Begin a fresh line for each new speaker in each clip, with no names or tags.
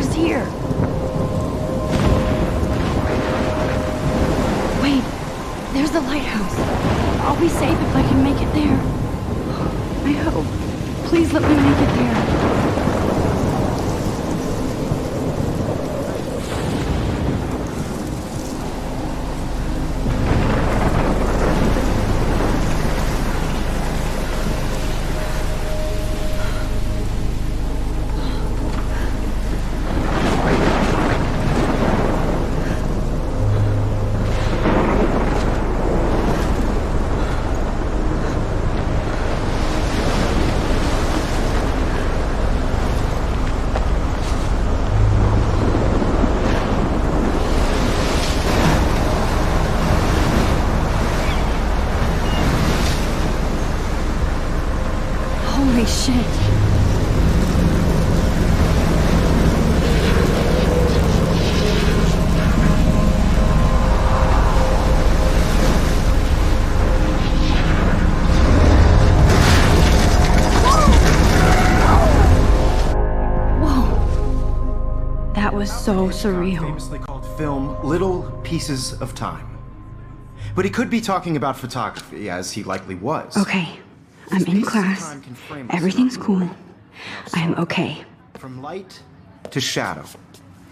is here. Wait, there's the lighthouse. I'll be safe if I can make it there. I hope. Please let me make it there. Holy shit. Whoa. That was so surreal.
Famously called film Little Pieces of Time. But he could be talking about photography, as he likely was.
Okay. I'm in class. Everything's cool. I am okay.
From light to shadow.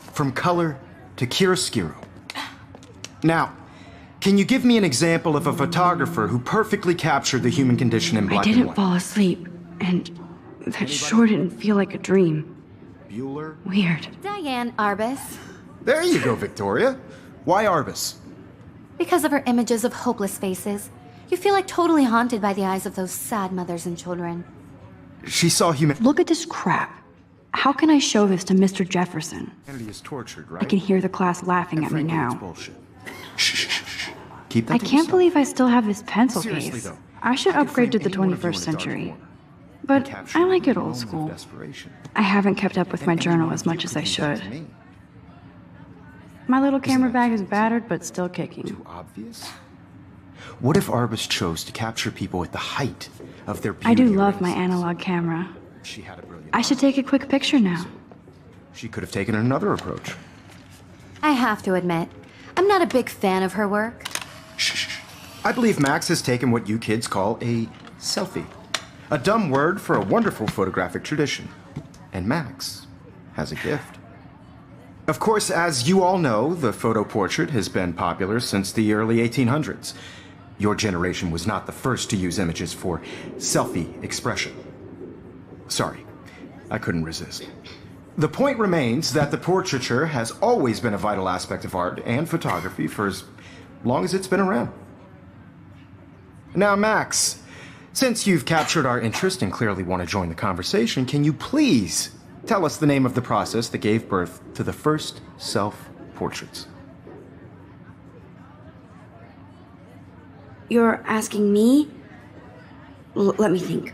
From color to chiaroscuro. Now, can you give me an example of a photographer who perfectly captured the human condition in black and
I didn't
white?
fall asleep, and that sure didn't feel like a dream.
Bueller?
Weird.
Diane Arbus.
There you go, Victoria. Why Arbus?
Because of her images of hopeless faces. You feel like totally haunted by the eyes of those sad mothers and children.
She saw
Look at this crap. How can I show this to Mr. Jefferson?
humanity is tortured, right?
I can hear the class laughing at me
Frankly, it's
now.
bullshit. Shh, shh, shh, shh. Keep that
I
to
can't
yourself.
believe I still have this pencil
Seriously,
case.
though,
I should
I could
upgrade to
frame
the
any one of you
21st
in a dark
century.
corner
But
and capture
I like
you
it
in
old
moments of
school.
desperation.
I haven't kept up with my
And
journal
anyone
as
of you
much as
could
I
do that
should.
to me.
My little camera
Isn't that
bag is
too
battered but still kicking.
Too obvious? What if Arbus chose to capture people at the height of their beauty?
I do
or
love my
innocence?
analog camera.
She had a brilliant
I should
eye.
take a quick picture now.
She could have taken another approach.
I have to admit, I'm not a big fan of her work.
Shh, shh, shh. I believe Max has taken what you kids call a selfie. A dumb word for a wonderful photographic tradition. And Max has a gift. Of course, as you all know, the photo portrait has been popular since the early 1800s. Your generation was not the first to use images for selfie expression. Sorry, I couldn't resist. The point remains that the portraiture has always been a vital aspect of art and photography for as long as it's been around. Now, Max, since you've captured our interest and clearly want to join the conversation, can you please tell us the name of the process that gave birth to the first self-portraits?
You're asking me? Let me think.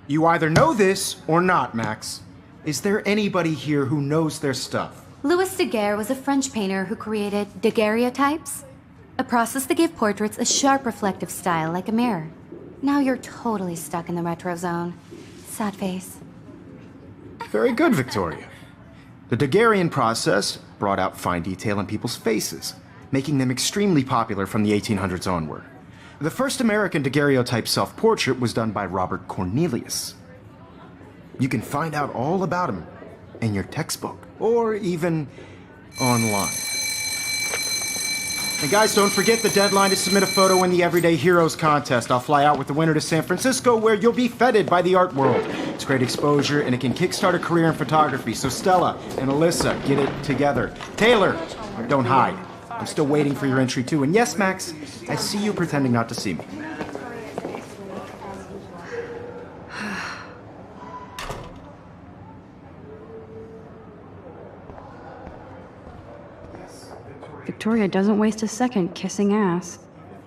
You either know this or not, Max. Is there anybody here who knows their stuff?
Louis Daguerre was a French painter who created daguerreotypes, a process that gave portraits a sharp reflective style like a mirror. Now you're totally stuck in the retro zone. Sad face.
Very good, Victoria. The Daguerrean process brought out fine detail in people's faces, making them extremely popular from the 1800s onward. The first American daguerreotype self-portrait was done by Robert Cornelius. You can find out all about him in your textbook, or even online. And guys, don't forget the deadline to submit a photo in the Everyday Heroes contest. I'll fly out with the winner to San Francisco, where you'll be feted by the art world. It's great exposure, and it can kickstart a career in photography. So Stella and Alyssa, get it together. Taylor, don't hide. I'm still waiting for your entry too. And yes, Max, I see you pretending not to see me.
Victoria doesn't waste a second kissing ass.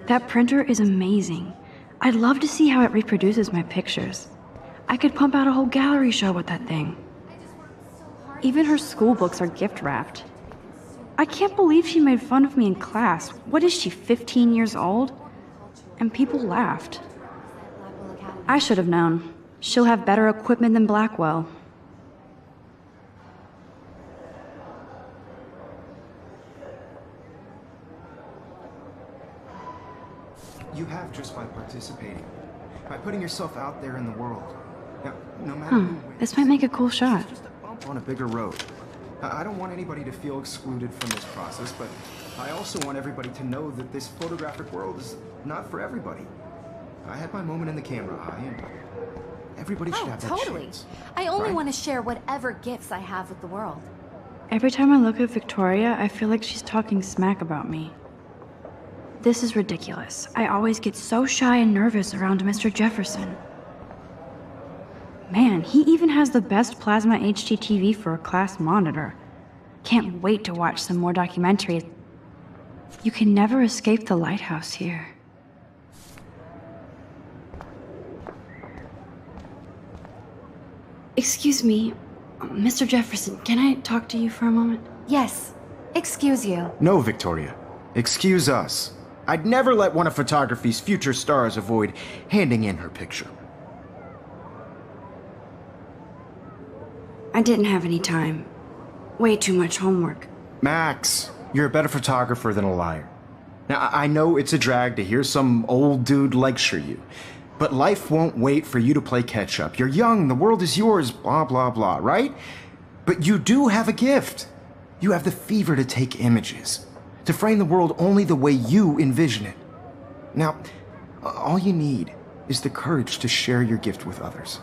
That printer is amazing. I'd love to see how it reproduces my pictures. I could pump out a whole gallery show with that thing. Even her school books are gift wrapped. I can't believe she made fun of me in class. What is she, 15 years old? And people laughed. I should have known. She'll have better equipment than Blackwell.
You have just by participating. By putting yourself out there in the world. Now, no matter who wins,
This might make a cool shot.
it's just a bump on a bigger road. I don't want anybody to feel excluded from this process, but I also want everybody to know that this photographic world is not for everybody. I had my moment in the camera eye, and everybody should
Oh,
have that
totally.
chance.
I only
Right?
want to share whatever gifts I have with the world.
Every time I look at Victoria, I feel like she's talking smack about me. This is ridiculous. I always get so shy and nervous around Mr. Jefferson. Man, he even has the best plasma HDTV for a class monitor. Can't wait to watch some more documentaries. You can never escape the lighthouse here. Excuse me, Mr. Jefferson, can I talk to you for a moment?
Yes. Excuse you.
No, Victoria. Excuse us. I'd never let one of photography's future stars avoid handing in her picture.
I didn't have any time. Way too much homework.
Max, you're a better photographer than a liar. Now, I know it's a drag to hear some old dude lecture you, but life won't wait for you to play catch up. You're young, the world is yours, blah, blah, blah, right? But you do have a gift. You have the fever to take images, to frame the world only the way you envision it. Now, all you need is the courage to share your gift with others.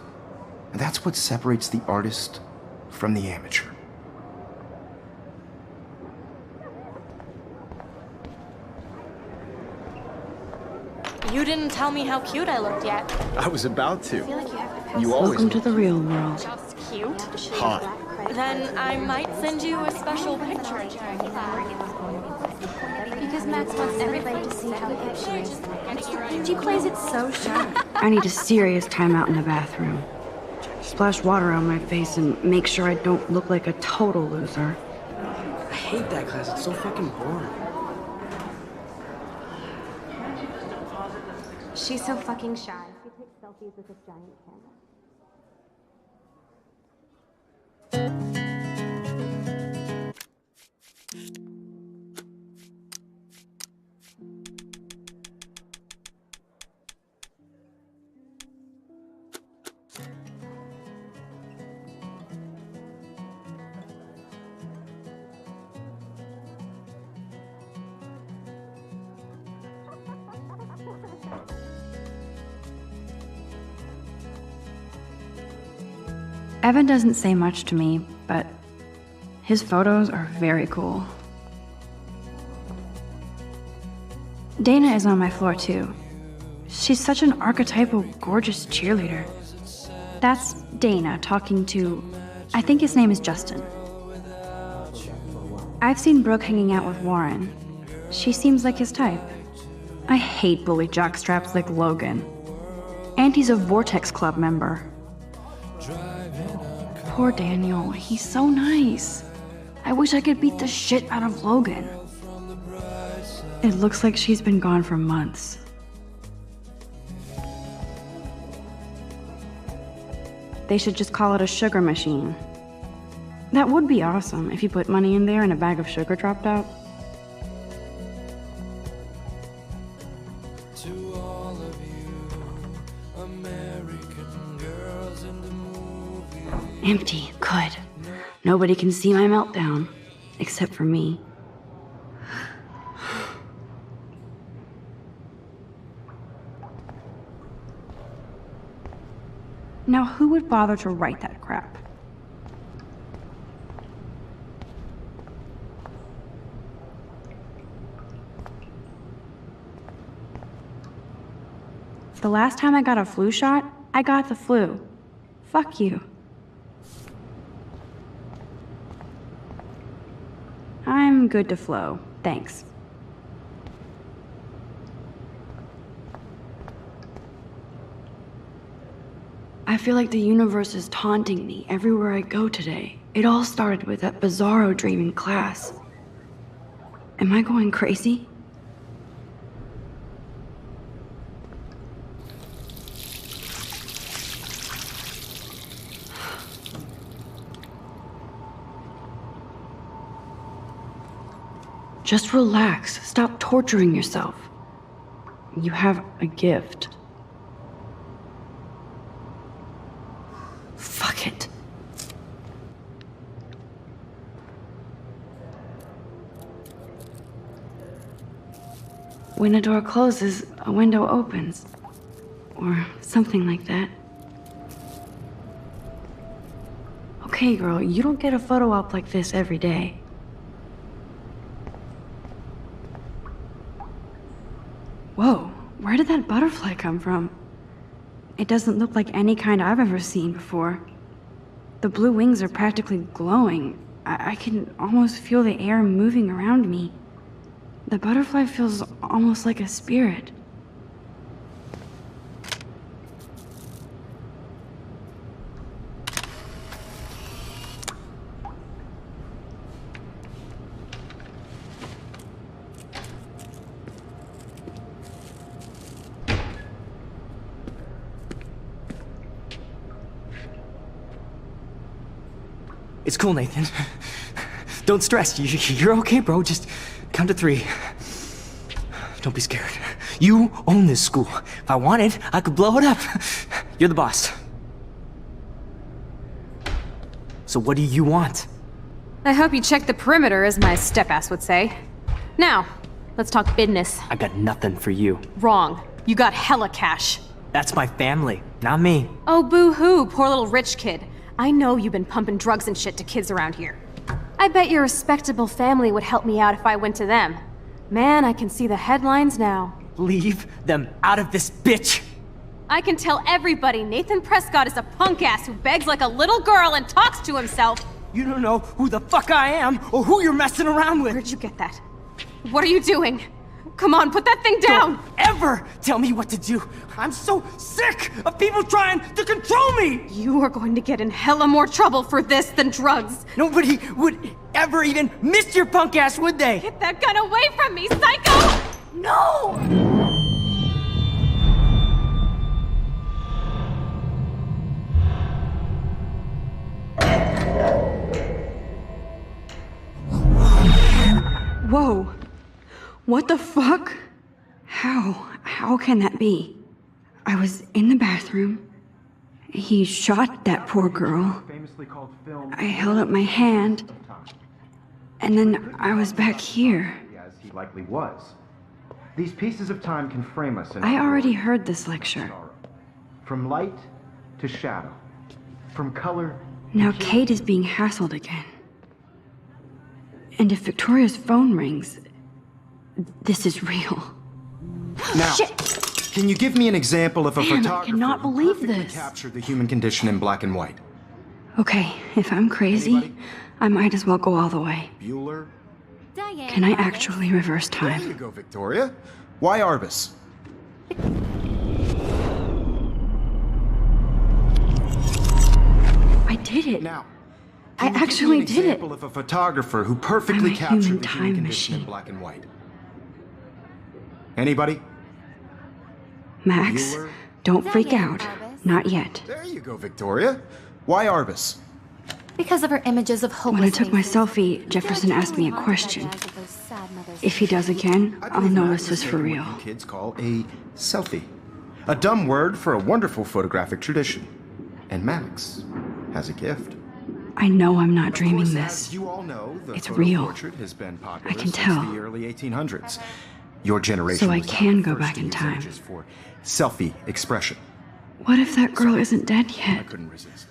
And that's what separates the artist from the amateur.
You didn't tell me how cute I looked yet.
I was about to. You always
Welcome to the real world.
Just cute?
hot.
Then I might send you a special picture.
Because Max wants everybody to see how hip she is. She plays it so sharp.
I need a serious timeout in the bathroom. Splash water on my face and make sure I don't look like a total loser.
I hate that class. It's so fucking boring.
She's so fucking shy. She takes selfies with this giant camera.
Evan doesn't say much to me, but his photos are very cool. Dana is on my floor too. She's such an archetypal, gorgeous cheerleader. That's Dana talking to, I think his name is Justin. I've seen Brooke hanging out with Warren. She seems like his type. I hate bully jockstraps like Logan. And he's a Vortex Club member. Poor Daniel, he's so nice. I wish I could beat the shit out of Logan. It looks like she's been gone for months. They should just call it a sugar machine. That would be awesome if you put money in there and a bag of sugar dropped out. Empty, good. Nobody can see my meltdown, except for me. Now, who would bother to write that crap? The last time I got a flu shot, I got the flu. Fuck you. I'm good to flow, thanks. I feel like the universe is taunting me everywhere I go today. It all started with that bizarro dream in class. Am I going crazy? Just relax. Stop torturing yourself. You have a gift. Fuck it. When a door closes, a window opens. Or something like that. Okay, girl, you don't get a photo op like this every day. Whoa, where did that butterfly come from? It doesn't look like any kind I've ever seen before. The blue wings are practically glowing. I can almost feel the air moving around me. The butterfly feels almost like a spirit.
It's cool, Nathan. Don't stress. You're okay, bro. Just count to 3. Don't be scared. You own this school. If I wanted, I could blow it up. You're the boss. So what do you want?
I hope you checked the perimeter, as my step-ass would say. Now, let's talk business.
I got nothing for you.
Wrong. You got hella cash.
That's my family, not me.
Oh, boo-hoo, poor little rich kid. I know you've been pumping drugs and shit to kids around here. I bet your respectable family would help me out if I went to them. Man, I can see the headlines now.
Leave them out of this bitch!
I can tell everybody Nathan Prescott is a punk ass who begs like a little girl and talks to himself.
You don't know who the fuck I am or who you're messing around with.
Where'd you get that? What are you doing? Come on, put that thing down!
Don't ever tell me what to do! I'm so sick of people trying to control me!
You are going to get in hella more trouble for this than drugs.
Nobody would ever even miss your punk ass, would they?
Get that gun away from me, psycho! No!
Whoa. What the fuck? How can that be? I was in the bathroom. He shot that poor girl. I held up my hand. And then I was back here.
As he likely was. These pieces of time can frame us in
I already heard this lecture.
From light to shadow. From color.
Now Kate is being hassled again. And if Victoria's phone rings, this is real.
Now,
Shit.
Can you give me an example of a
Man, I
photographer
cannot
who
believe
perfectly
this.
captured the human condition in black and white?
Okay, if I'm crazy,
Anybody?
I might as well go all the way.
Bueller?
Diane,
Can I
Arbus.
actually reverse
There you
time?
go, Victoria. Why Arbus?
I did it.
Now,
I
can you give
actually
me an
did it.
example of a photographer who perfectly
I'm a
captured
human
the
time
human condition in
machine.
black and white? Anybody?
Max,
Bueller?
don't freak
Diane
out.
Arbus.
Not yet.
There you go, Victoria. Why Arbus?
Because of her images of hopeless
When I took my
faces.
selfie, Jefferson asked me a question. If he does again,
I
I'll
believe
know
Max
this
has
is for
taken
real.
what you kids call a selfie. A dumb word for a wonderful photographic tradition. And Max has a gift.
I know I'm not
Of
dreaming
course,
this.
as you all know, the
It's
photo
real.
portrait has been popular
I can
since
tell.
the early 1800s. Your generation
So I
was not
can
the
go
first
back
to
in
use
time.
images for selfie expression.
What if that girl isn't dead
I
yet?
couldn't resist.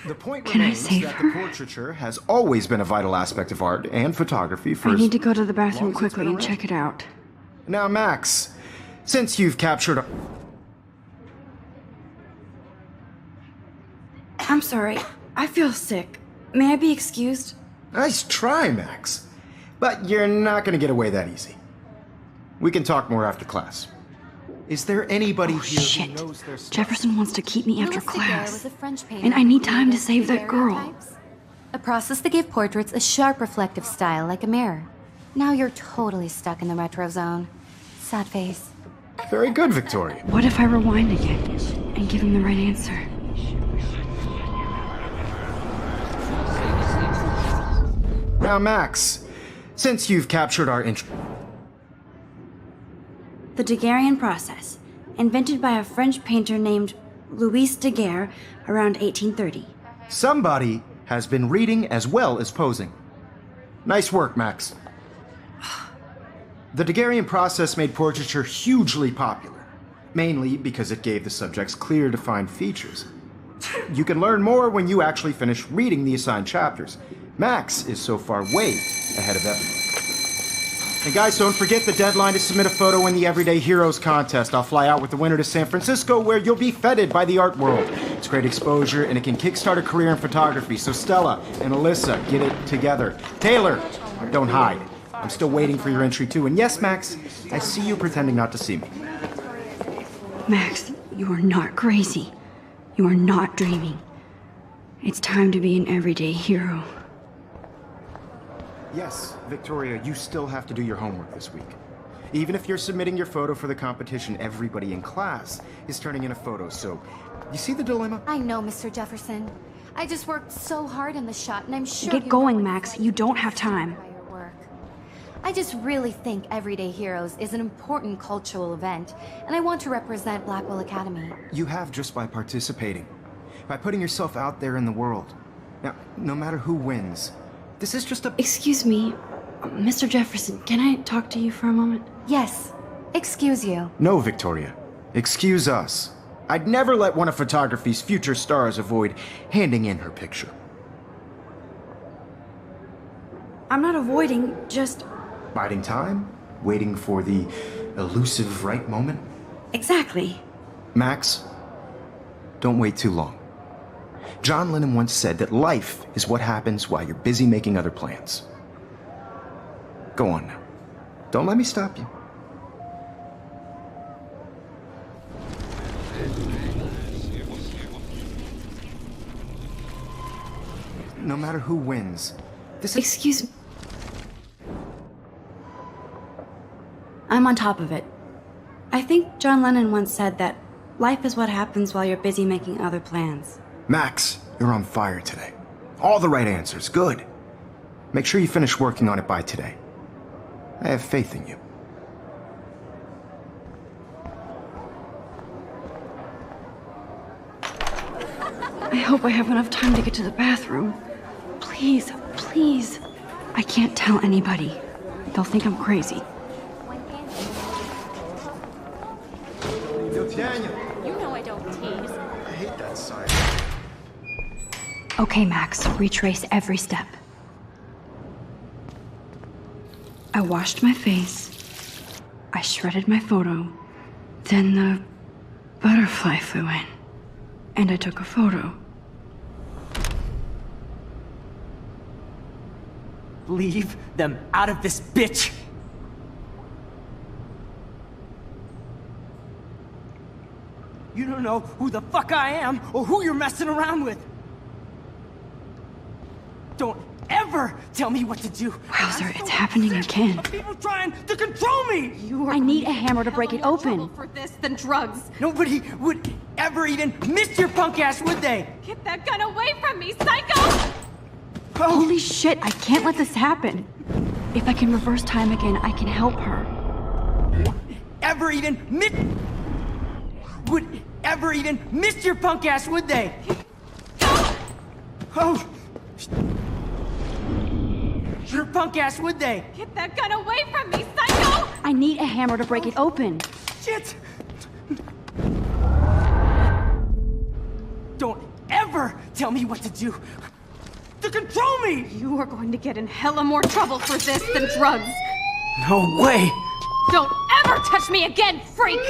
The point
Can I
remains
save
that
her?
the portraiture has always been a vital aspect of art and photography for
I
as
need to go to the
long
bathroom
as it's
quickly
been
and
around.
check it out.
Now, Max, since you've captured...
I'm sorry. I feel sick. May I be excused?
Nice try, Max. But you're not going to get away that easy. We can talk more after class. Is there anybody here who
Shit.
knows their stuff?
Jefferson wants to keep me after
Louis Daguerre
class.
was a French painter
And I
who
need time to
created
save that girl.
daguerreotypes, a process that gave portraits a sharp reflective style like a mirror. Now you're totally stuck in the retro zone. Sad face.
Very good, Victoria.
What if I rewind again and give him the right answer?
Now, Max, since you've captured our interest...
The Daguerrean process, invented by a French painter named Louis Daguerre around 1830.
Somebody has been reading as well as posing. Nice work, Max. The Daguerrean process made portraiture hugely popular, mainly because it gave the subjects clear, defined features. You can learn more when you actually finish reading the assigned chapters. Max is so far way ahead of everyone. And guys, don't forget the deadline to submit a photo in the Everyday Heroes contest. I'll fly out with the winner to San Francisco, where you'll be feted by the art world. It's great exposure, and it can kickstart a career in photography. So Stella and Alyssa, get it together. Taylor, don't hide. I'm still waiting for your entry too. And yes, Max, I see you pretending not to see me.
Max, you are not crazy. You are not dreaming. It's time to be an everyday hero.
Yes, Victoria, you still have to do your homework this week. Even if you're submitting your photo for the competition, everybody in class is turning in a photo, so you see the dilemma?
I know, Mr. Jefferson. I just worked so hard in the shot, and I'm sure
Get going, Max. You don't have time.
by your work. I just really think Everyday Heroes is an important cultural event, and I want to represent Blackwell Academy.
You have just by participating, by putting yourself out there in the world. Now, no matter who wins, this is just a...
Excuse me, Mr. Jefferson, can I talk to you for a moment?
Yes, excuse you.
No, Victoria. Excuse us. I'd never let one of photography's future stars avoid handing in her picture.
I'm not avoiding, just...
Biding time? Waiting for the elusive right moment?
Exactly.
Max, don't wait too long. John Lennon once said that life is what happens while you're busy making other plans. Go on now. Don't let me stop you. No matter who wins, this is...
Excuse me. I'm on top of it. I think John Lennon once said that life is what happens while you're busy making other plans.
Max, you're on fire today. All the right answers, good. Make sure you finish working on it by today. I have faith in you.
I hope I have enough time to get to the bathroom. Please, please. I can't tell anybody. They'll think I'm crazy.
Daniel,
You know I don't tease.
I hate that sign.
Okay, Max, retrace every step. I washed my face. I shredded my photo. Then the butterfly flew in. And I took a photo.
Leave them out of this bitch! You don't know who the fuck I am or who you're messing around with. Don't ever tell me what to do.
Wowzer, it's happening again.
Of people trying to control me.
I need a hammer to break it open.
For this than drugs.
Nobody would ever even miss your punk ass, would they?
Get that gun away from me, psycho!
Holy shit, I can't let this happen. If I can reverse time again, I can help her.
Would ever even miss your punk ass, would they? Oh. Your punk ass, would they?
Get that gun away from me, psycho!
I need a hammer to break it open.
Shit! Don't ever tell me what to do. To control me!
You are going to get in hella more trouble for this than drugs.
No way!
Don't ever touch me again, freak!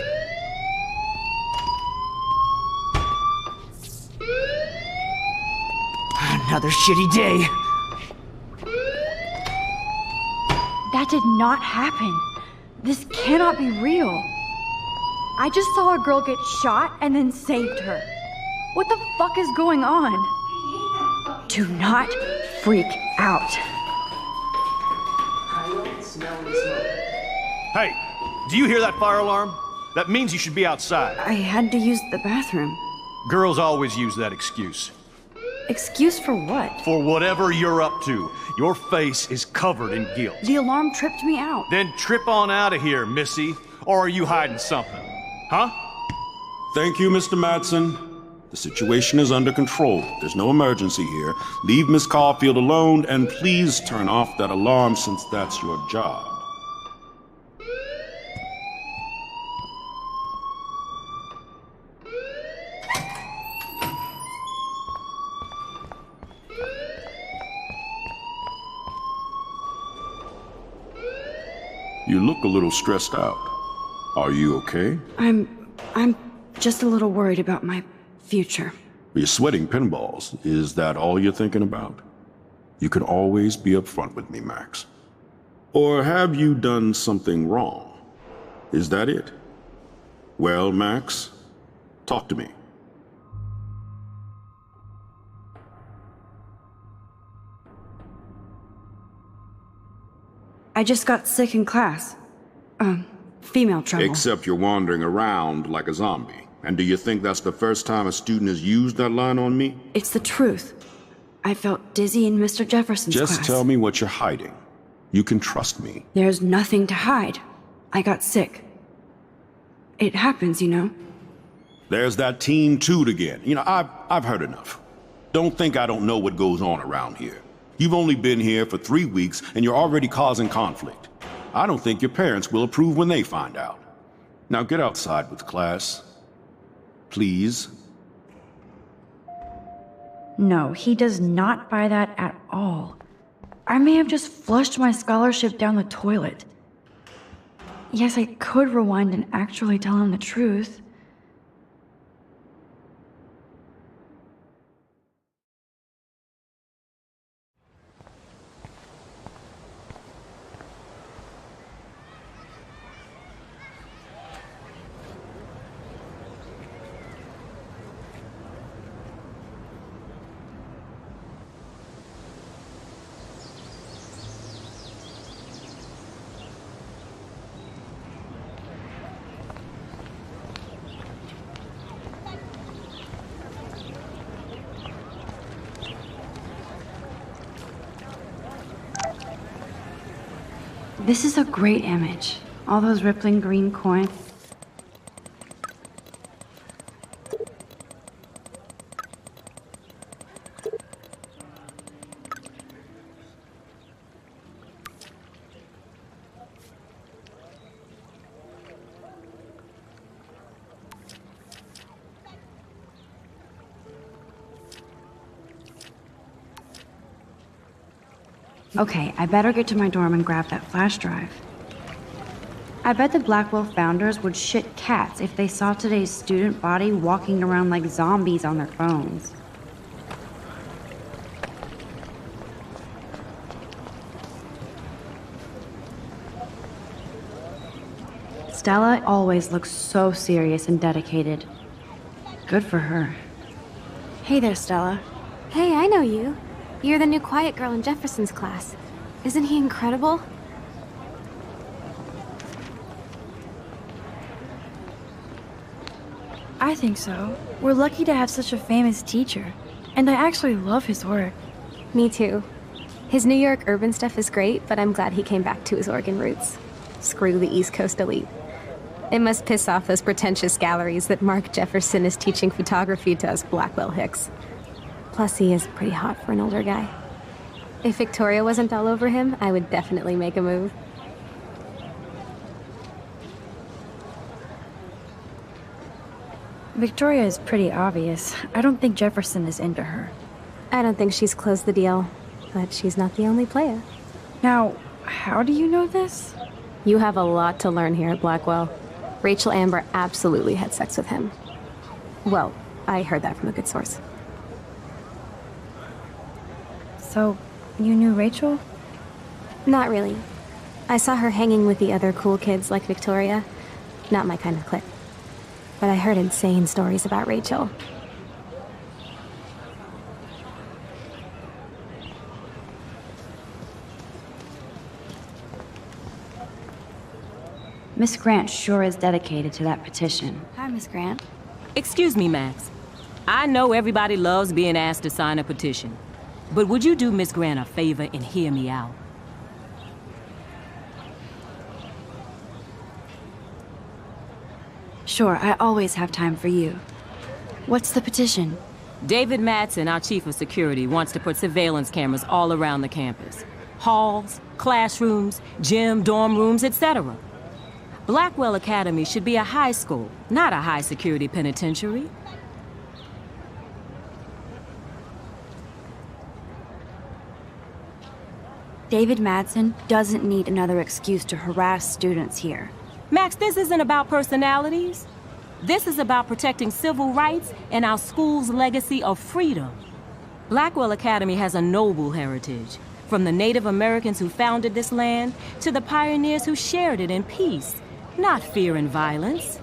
Another shitty day.
That did not happen. This cannot be real. I just saw a girl get shot and then saved her. What the fuck is going on? Do not freak out.
Hey, do you hear that fire alarm? That means you should be outside.
I had to use the bathroom.
Girls always use that excuse.
Excuse for what?
For whatever you're up to, your face is covered in guilt.
The alarm tripped me out.
Then trip on out of here, missy. Or are you hiding something? Huh?
Thank you, Mr. Madsen. The situation is under control. There's no emergency here. Leave Miss Caulfield alone, and please turn off that alarm since that's your job. You look a little stressed out. Are you okay?
I'm just a little worried about my future.
You're sweating pinballs. Is that all you're thinking about? You can always be upfront with me, Max. Or have you done something wrong? Is that it? Well, Max, talk to me.
I just got sick in class. Female trouble.
Except you're wandering around like a zombie. And do you think that's the first time a student has used that line on me?
It's the truth. I felt dizzy in Mr. Jefferson's class.
Just tell me what you're hiding. You can trust me.
There's nothing to hide. I got sick. It happens, you know.
There's that teen toot again. You know, I've heard enough. Don't think I don't know what goes on around here. You've only been here for 3 weeks and you're already causing conflict. I don't think your parents will approve when they find out. Now get outside with class. Please.
No, he does not buy that at all. I may have just flushed my scholarship down the toilet. Yes, I could rewind and actually tell him the truth. This is a great image. All those rippling green coins. Okay, I better get to my dorm and grab that flash drive. I bet the Blackwell founders would shit cats if they saw today's student body walking around like zombies on their phones. Stella always looks so serious and dedicated. Good for her. Hey there, Stella.
Hey, I know you. You're the new quiet girl in Jefferson's class. Isn't he incredible?
I think so. We're lucky to have such a famous teacher. And I actually love his work.
Me too. His New York urban stuff is great, but I'm glad he came back to his Oregon roots. Screw the East Coast elite. It must piss off those pretentious galleries that Mark Jefferson is teaching photography to us Blackwell hicks. Plus, he is pretty hot for an older guy. If Victoria wasn't all over him, I would definitely make a move.
Victoria is pretty obvious. I don't think Jefferson is into her.
I don't think she's closed the deal, but she's not the only player.
Now, how do you know this?
You have a lot to learn here at Blackwell. Rachel Amber absolutely had sex with him. Well, I heard that from a good source.
So, you knew Rachel?
Not really. I saw her hanging with the other cool kids like Victoria. Not my kind of clique. But I heard insane stories about Rachel.
Miss Grant sure is dedicated to that petition.
Hi, Miss Grant.
Excuse me, Max. I know everybody loves being asked to sign a petition. But would you do Miss Grant a favor and hear me out?
Sure, I always have time for you. What's the petition?
David Madsen, our chief of security, wants to put surveillance cameras all around the campus. Halls, classrooms, gym, dorm rooms, etc. Blackwell Academy should be a high school, not a high-security penitentiary.
David Madsen doesn't need another excuse to harass students here.
Max, this isn't about personalities. This is about protecting civil rights and our school's legacy of freedom. Blackwell Academy has a noble heritage, from the Native Americans who founded this land to the pioneers who shared it in peace, not fear and violence.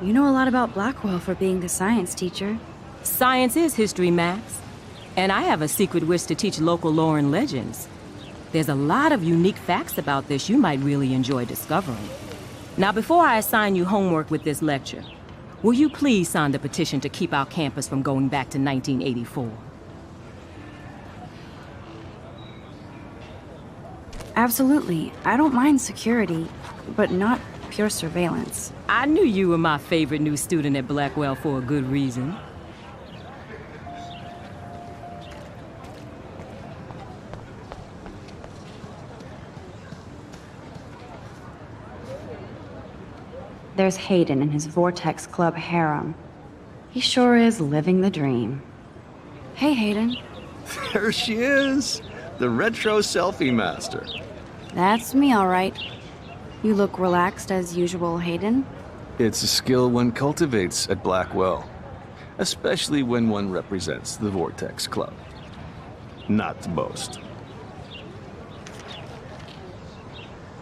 You know a lot about Blackwell for being the science teacher.
Science is history, Max. And I have a secret wish to teach local lore and legends. There's a lot of unique facts about this you might really enjoy discovering. Now, before I assign you homework with this lecture, will you please sign the petition to keep our campus from going back to 1984?
Absolutely. I don't mind security, but not pure surveillance.
I knew you were my favorite new student at Blackwell for a good reason.
There's Hayden and his Vortex Club harem. He sure is living the dream. Hey, Hayden.
There she is, the retro selfie master.
That's me, all right. You look relaxed as usual, Hayden.
It's a skill one cultivates at Blackwell, especially when one represents the Vortex Club. Not to boast.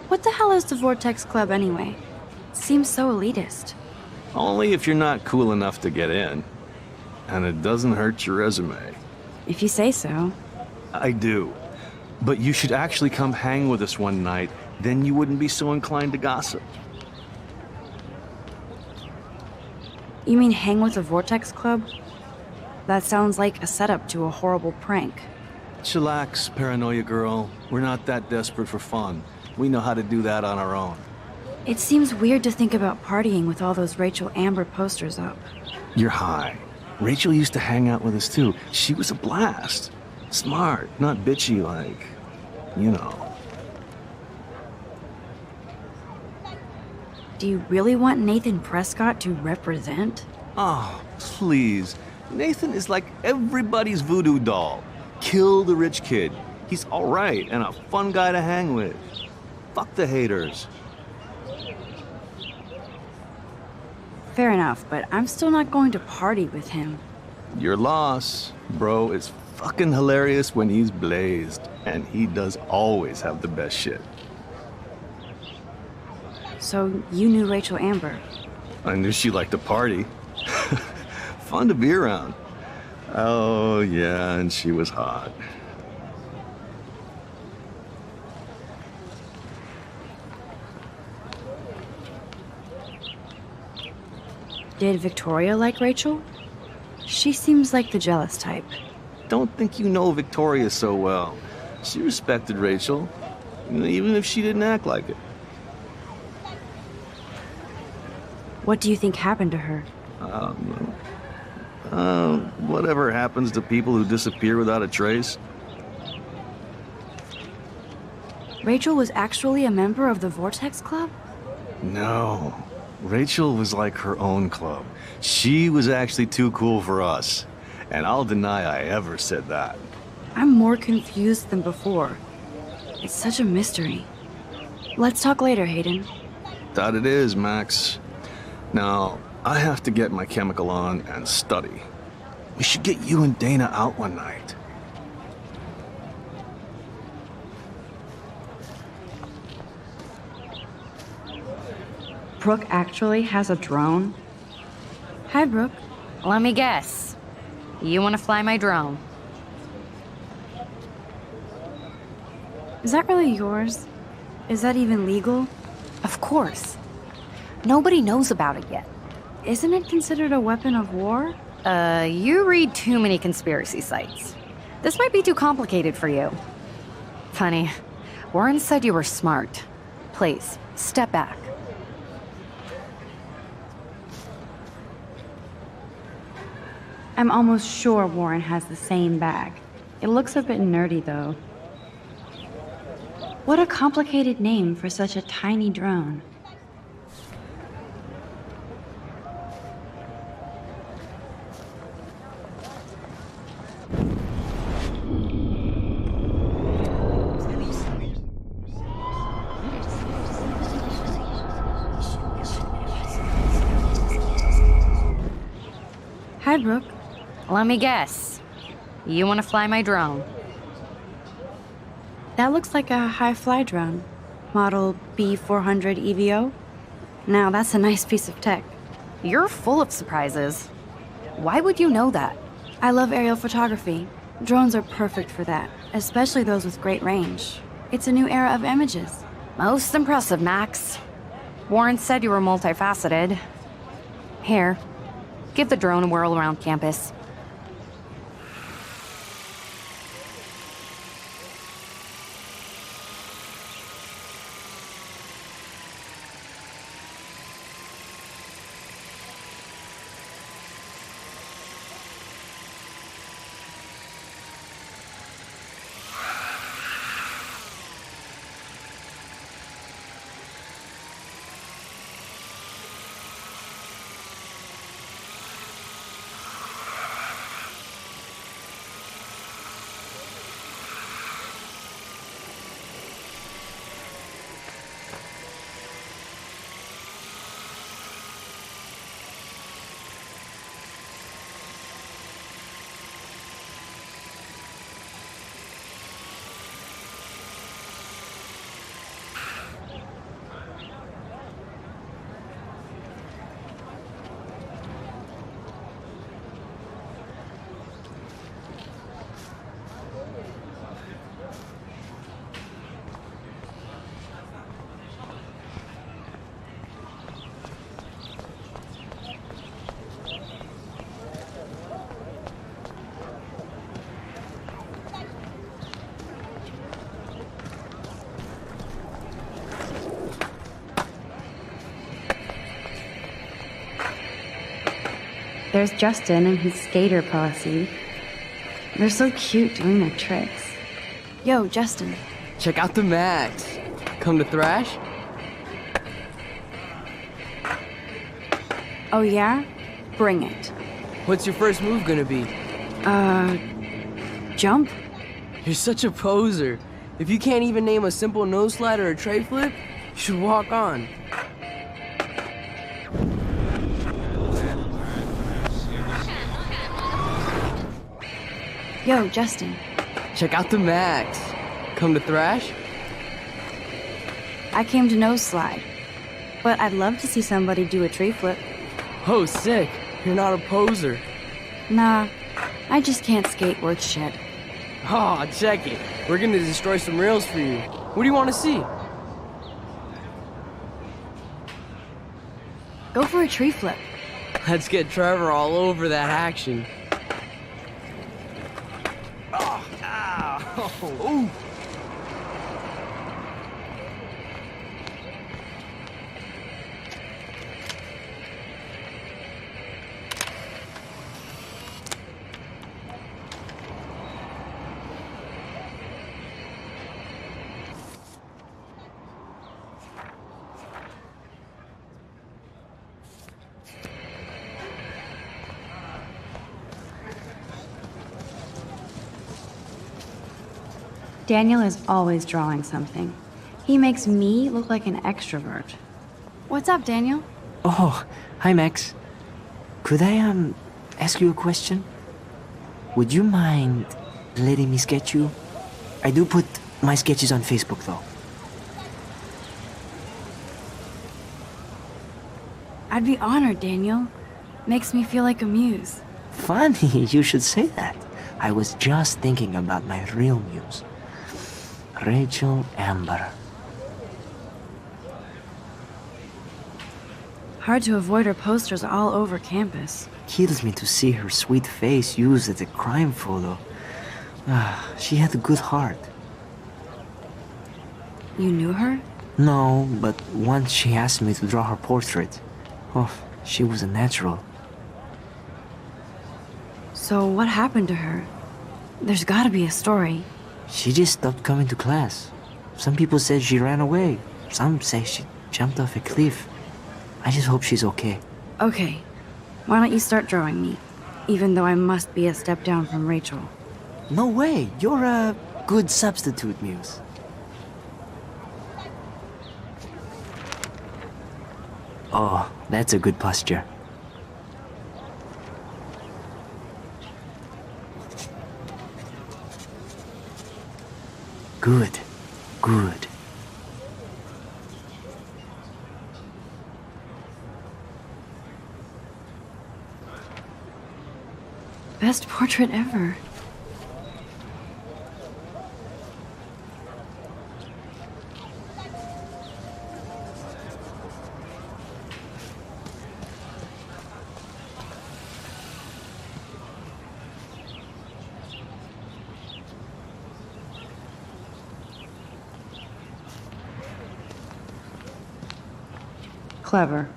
What the hell is the Vortex Club anyway? Seems so elitist.
Only if you're not cool enough to get in. And it doesn't hurt your resume.
If you say so.
I do. But you should actually come hang with us one night, then you wouldn't be so inclined to gossip.
You mean hang with the Vortex Club? That sounds like a setup to a horrible prank.
Chillax, paranoia girl. We're not that desperate for fun. We know how to do that on our own.
It seems weird to think about partying with all those Rachel Amber posters up.
You're high. Rachel used to hang out with us too. She was a blast. Smart, not bitchy like, you know.
Do you really want Nathan Prescott to represent?
Oh, please. Nathan is like everybody's voodoo doll. Kill the rich kid. He's all right and a fun guy to hang with. Fuck the haters.
Fair enough, but I'm still not going to party with him.
Your loss, bro, is fucking hilarious when he's blazed, and he does always have the best shit.
So you knew Rachel Amber?
I knew she liked to party. Fun to be around. Oh, yeah, and she was hot.
Did Victoria like Rachel? She seems like the jealous type.
Don't think you know Victoria so well. She respected Rachel, even if she didn't act like it.
What do you think happened to her?
Whatever happens to people who disappear without a trace.
Rachel was actually a member of the Vortex Club?
No. Rachel was like her own club. She was actually too cool for us. And I'll deny I ever said that.
I'm more confused than before. It's such a mystery. Let's talk later, Hayden.
That it is, Max. Now, I have to get my chemical on and study. We should get you and Dana out one night.
Brooke actually has a drone? Hi, Brooke.
Let me guess. You want to fly my drone?
Is that really yours? Is that even legal?
Of course. Nobody knows about it yet.
Isn't it considered a weapon of war?
You read too many conspiracy sites. This might be too complicated for you. Funny. Warren said you were smart. Please, step back.
I'm almost sure Warren has the same bag. It looks a bit nerdy, though. What a complicated name for such a tiny drone. Hi, Brooke.
Let me guess. You want to fly my drone?
That looks like a high-fly drone. Model B400 EVO. Now, that's a nice piece of tech.
You're full of surprises. Why would you know that?
I love aerial photography. Drones are perfect for that, especially those with great range. It's a new era of images.
Most impressive, Max. Warren said you were multifaceted. Here, give the drone a whirl around campus.
There's Justin and his skater posse. They're so cute doing their tricks. Yo, Justin.
Check out the Max. Come to thrash?
Oh yeah? Bring it.
What's your first move gonna be?
Jump?
You're such a poser. If you can't even name a simple nose slide or a tray flip, you should walk on.
Yo, Justin.
Check out the Max. Come to thrash?
I came to nose slide, but I'd love to see somebody do a tree flip.
Oh, sick. You're not a poser.
Nah, I just can't skate worth shit.
Aw, check it. We're gonna destroy some rails for you. What do you want to see?
Go for a tree flip.
Let's get Trevor all over that action.
Oh, ow! Ooh.
Daniel is always drawing something. He makes me look like an extrovert. What's up, Daniel?
Oh, hi, Max. Could I, ask you a question? Would you mind letting me sketch you? I do put my sketches on Facebook, though.
I'd be honored, Daniel. Makes me feel like a muse.
Funny, you should say that. I was just thinking about my real muse. Rachel Amber.
Hard to avoid her posters all over campus.
Kills me to see her sweet face used as a crime photo. She had a good heart.
You knew her?
No, but once she asked me to draw her portrait. Oh, she was a natural.
So what happened to her? There's gotta be a story.
She just stopped coming to class. Some people said she ran away. Some say she jumped off a cliff. I just hope she's okay.
Okay, why don't you start drawing me? Even though I must be a step down from Rachel.
No way, you're a good substitute, Muse. Oh, that's a good posture. Good, good.
Best portrait ever. Clever.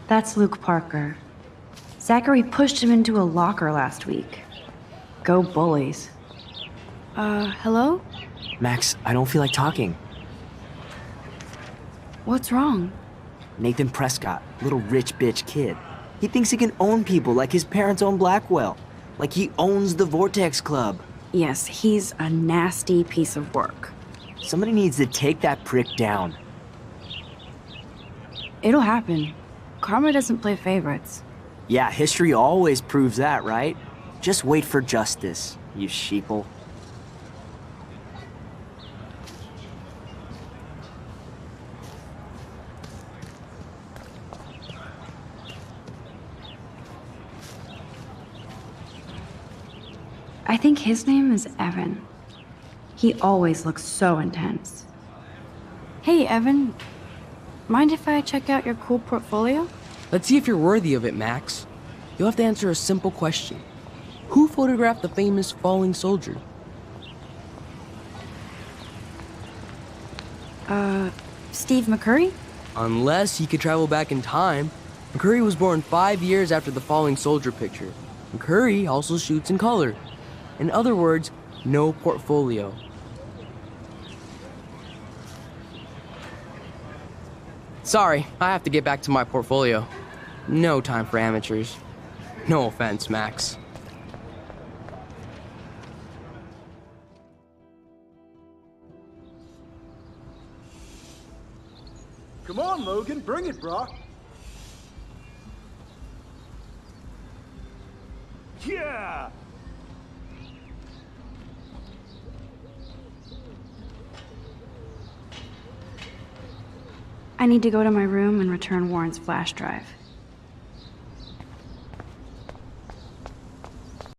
That's Luke Parker. Zachary pushed him into a locker last week. Go bullies. Hello?
Max, I don't feel like talking.
What's wrong?
Nathan Prescott, little rich bitch kid. He thinks he can own people like his parents own Blackwell. Like he owns the Vortex Club.
Yes, he's a nasty piece of work.
Somebody needs to take that prick down.
It'll happen. Karma doesn't play favorites.
Yeah, history always proves that, right? Just wait for justice, you sheeple.
I think his name is Evan. He always looks so intense. Hey, Evan. Mind if I check out your cool portfolio?
Let's see if you're worthy of it, Max. You'll have to answer a simple question. Who photographed the famous falling soldier?
Steve McCurry?
Unless he could travel back in time. McCurry was born 5 years after the falling soldier picture. McCurry also shoots in color. In other words, no portfolio. Sorry, I have to get back to my portfolio. No time for amateurs. No offense, Max.
Come on, Logan, bring it, bro.
Yeah!
I need to go to my room and return Warren's flash drive.